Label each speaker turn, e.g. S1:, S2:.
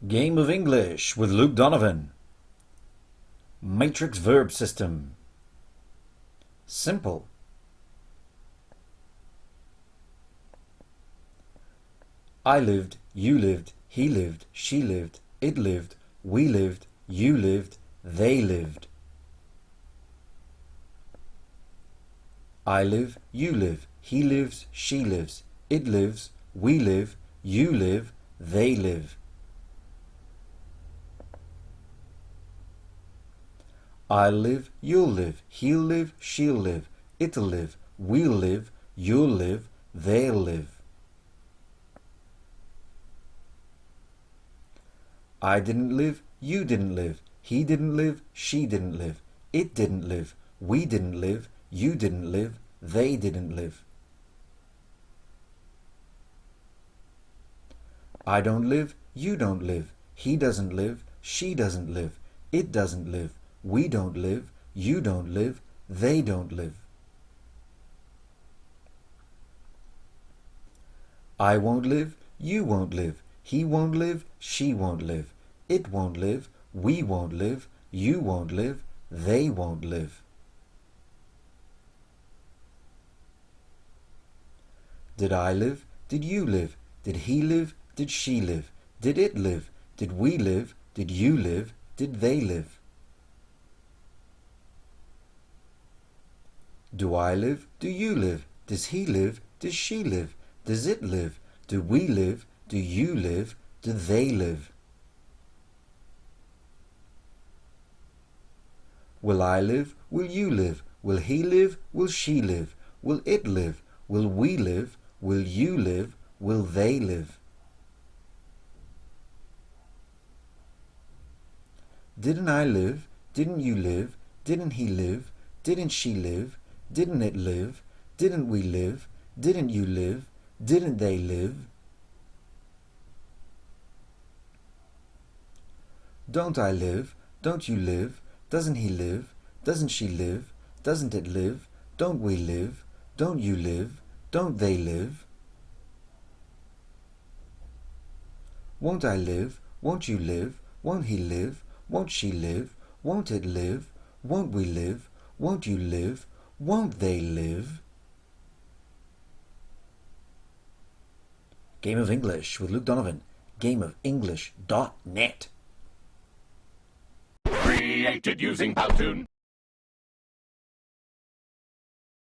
S1: Game of English with Luke Donovan. Matrix verb system. Simple. I lived, you lived, he lived, she lived, it lived, we lived, you lived, they lived. I live, you live, he lives, she lives, it lives, we live, you live, they live. I'll live, you'll live, he'll live, she'll live, it'll live, we'll live, you'll live, they'll live. I didn't live, you didn't live, he didn't live, she didn't live, it didn't live, we didn't live, you didn't live, they didn't live. I don't live, you don't live, he doesn't live, she doesn't live, it doesn't live, we don't live, you don't live, they don't live. I won't live, you won't live, he won't live, she won't live, it won't live, we won't live, you won't live, they won't live. Did I live? Did you live? Did he live? Did she live? Did it live? Did we live? Did you live? Did they live? Do I live? Do you live? Does he live? Does she live? Does it live? Do we live? Do you live? Do they live? Will I live? Will you live? Will he live? Will she live? Will it live? Will we live? Will you live? Will they live? Didn't I live? Didn't you live? Didn't he live? Didn't she live? Didn't it live? Didn't we live? Didn't you live? Didn't they live? Don't I live? Don't you live? Doesn't he live? Doesn't she live? Doesn't it live? Don't we live? Don't you live? Don't they live? Won't I live? Won't you live? Won't he live? Won't she live? Won't it live? Won't we live? Won't you live? Won't they live? Game of English with Luke Donovan. GameofEnglish.net.
S2: Created using Powtoon.